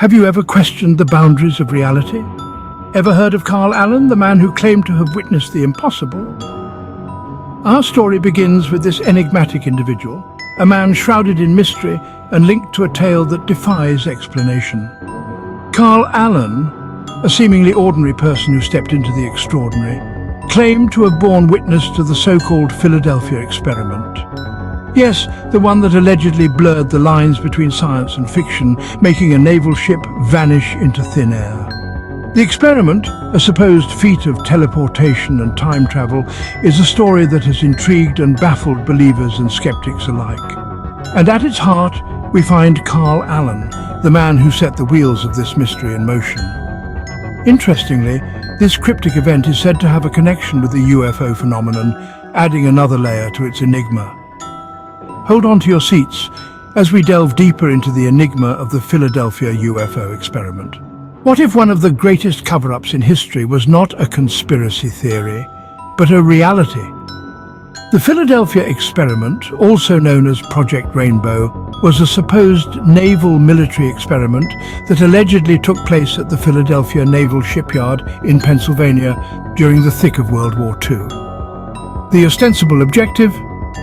Have you ever questioned the boundaries of reality? Ever heard of Carl Allen, the man who claimed to have witnessed the impossible? Our story begins with this enigmatic individual, a man shrouded in mystery and linked to a tale that defies explanation. Carl Allen, a seemingly ordinary person who stepped into the extraordinary, claimed to have borne witness to the so-called Philadelphia experiment. Yes, the one that allegedly blurred the lines between science and fiction, making a naval ship vanish into thin air. The experiment, a supposed feat of teleportation and time travel, is a story that has intrigued and baffled believers and skeptics alike. And at its heart, we find Carl Allen, the man who set the wheels of this mystery in motion. Interestingly, this cryptic event is said to have a connection with the UFO phenomenon, adding another layer to its enigma. Hold on to your seats as we delve deeper into the enigma of the Philadelphia UFO experiment. What if one of the greatest cover-ups in history was not a conspiracy theory, but a reality? The Philadelphia experiment, also known as Project Rainbow, was a supposed naval military experiment that allegedly took place at the Philadelphia Naval Shipyard in Pennsylvania during the thick of World War II. The ostensible objective?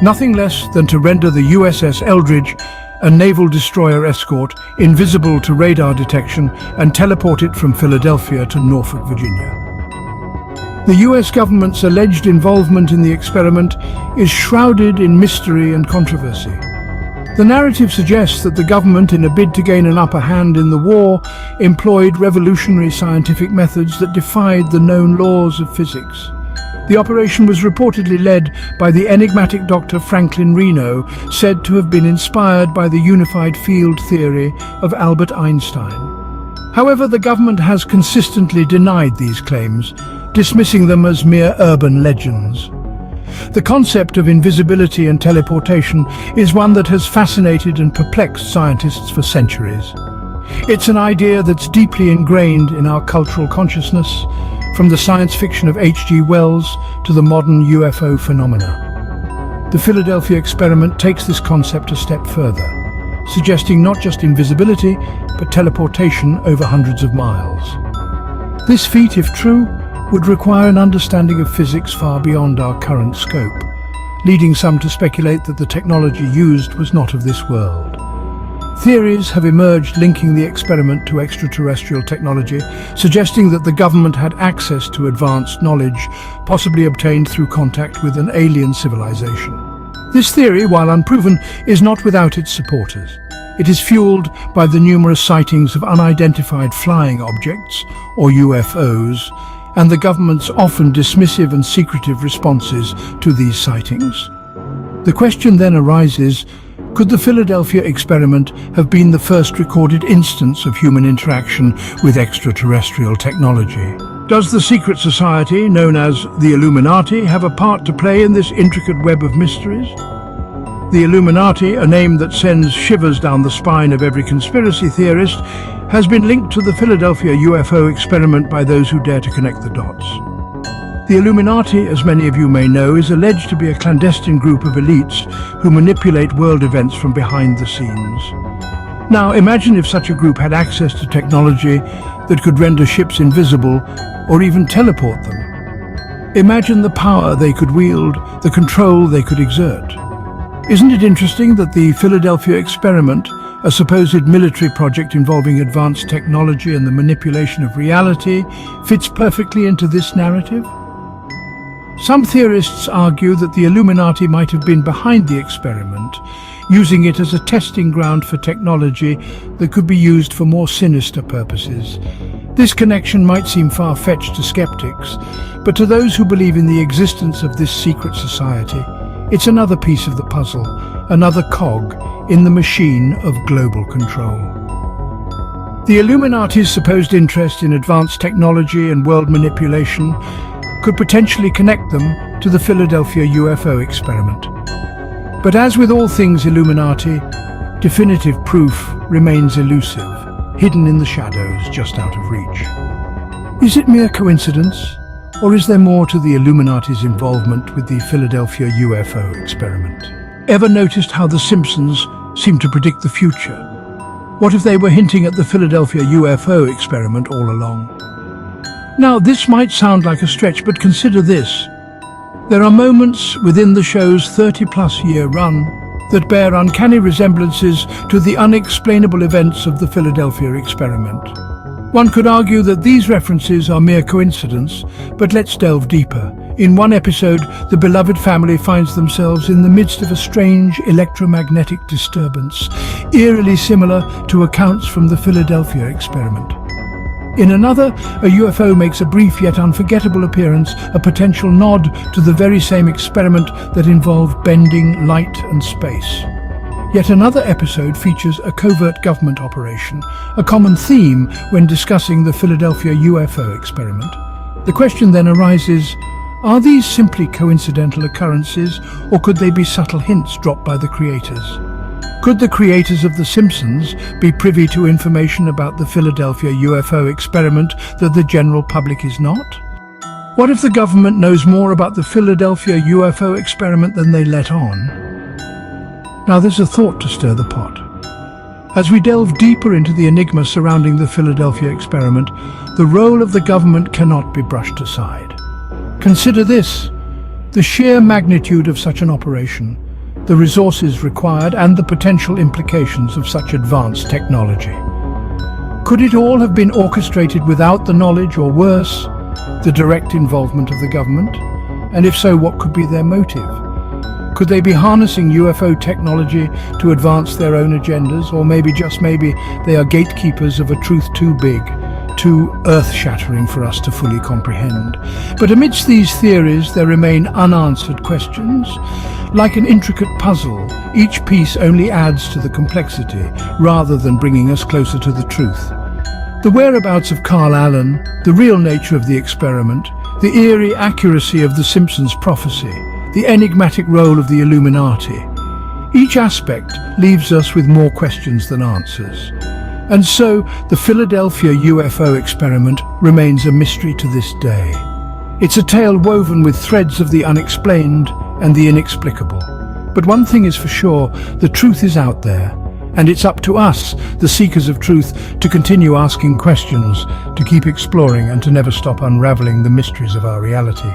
Nothing less than to render the USS Eldridge, a naval destroyer escort, invisible to radar detection and teleport it from Philadelphia to Norfolk, Virginia. The US government's alleged involvement in the experiment is shrouded in mystery and controversy. The narrative suggests that the government, in a bid to gain an upper hand in the war, employed revolutionary scientific methods that defied the known laws of physics. The operation was reportedly led by the enigmatic Dr. Franklin Reno, said to have been inspired by the unified field theory of Albert Einstein. However, the government has consistently denied these claims, dismissing them as mere urban legends. The concept of invisibility and teleportation is one that has fascinated and perplexed scientists for centuries. It's an idea that's deeply ingrained in our cultural consciousness, from the science fiction of H.G. Wells to the modern UFO phenomena. The Philadelphia experiment takes this concept a step further, suggesting not just invisibility, but teleportation over hundreds of miles. This feat, if true, would require an understanding of physics far beyond our current scope, leading some to speculate that the technology used was not of this world. Theories have emerged linking the experiment to extraterrestrial technology, suggesting that the government had access to advanced knowledge, possibly obtained through contact with an alien civilization. This theory, while unproven, is not without its supporters. It is fueled by the numerous sightings of unidentified flying objects, or UFOs, and the government's often dismissive and secretive responses to these sightings. The question then arises, could the Philadelphia experiment have been the first recorded instance of human interaction with extraterrestrial technology? Does the secret society, known as the Illuminati, have a part to play in this intricate web of mysteries? The Illuminati, a name that sends shivers down the spine of every conspiracy theorist, has been linked to the Philadelphia UFO experiment by those who dare to connect the dots. The Illuminati, as many of you may know, is alleged to be a clandestine group of elites who manipulate world events from behind the scenes. Now, imagine if such a group had access to technology that could render ships invisible or even teleport them. Imagine the power they could wield, the control they could exert. Isn't it interesting that the Philadelphia experiment, a supposed military project involving advanced technology and the manipulation of reality, fits perfectly into this narrative? Some theorists argue that the Illuminati might have been behind the experiment, using it as a testing ground for technology that could be used for more sinister purposes. This connection might seem far-fetched to skeptics, but to those who believe in the existence of this secret society, it's another piece of the puzzle, another cog in the machine of global control. The Illuminati's supposed interest in advanced technology and world manipulation could potentially connect them to the Philadelphia UFO experiment. But as with all things Illuminati, definitive proof remains elusive, hidden in the shadows just out of reach. Is it mere coincidence, or is there more to the Illuminati's involvement with the Philadelphia UFO experiment? Ever noticed how The Simpsons seem to predict the future? What if they were hinting at the Philadelphia UFO experiment all along? Now, this might sound like a stretch, but consider this. There are moments within the show's 30-plus year run that bear uncanny resemblances to the unexplainable events of the Philadelphia experiment. One could argue that these references are mere coincidence, but let's delve deeper. In one episode, the beloved family finds themselves in the midst of a strange electromagnetic disturbance, eerily similar to accounts from the Philadelphia experiment. In another, a UFO makes a brief yet unforgettable appearance, a potential nod to the very same experiment that involved bending light and space. Yet another episode features a covert government operation, a common theme when discussing the Philadelphia UFO experiment. The question then arises, are these simply coincidental occurrences, or could they be subtle hints dropped by the creators? Could the creators of The Simpsons be privy to information about the Philadelphia UFO experiment that the general public is not? What if the government knows more about the Philadelphia UFO experiment than they let on? Now there's a thought to stir the pot. As we delve deeper into the enigma surrounding the Philadelphia experiment, the role of the government cannot be brushed aside. Consider this: the sheer magnitude of such an operation, the resources required, and the potential implications of such advanced technology. Could it all have been orchestrated without the knowledge, or worse, the direct involvement of the government? And if so, what could be their motive? Could they be harnessing UFO technology to advance their own agendas, or maybe, just maybe, they are gatekeepers of a truth too big, too earth-shattering for us to fully comprehend? But amidst these theories, there remain unanswered questions. Like an intricate puzzle, each piece only adds to the complexity, rather than bringing us closer to the truth. The whereabouts of Carl Allen, the real nature of the experiment, the eerie accuracy of the Simpsons prophecy, the enigmatic role of the Illuminati. Each aspect leaves us with more questions than answers. And so, the Philadelphia UFO experiment remains a mystery to this day. It's a tale woven with threads of the unexplained and the inexplicable. But one thing is for sure, the truth is out there, and it's up to us, the seekers of truth, to continue asking questions, to keep exploring, and to never stop unraveling the mysteries of our reality.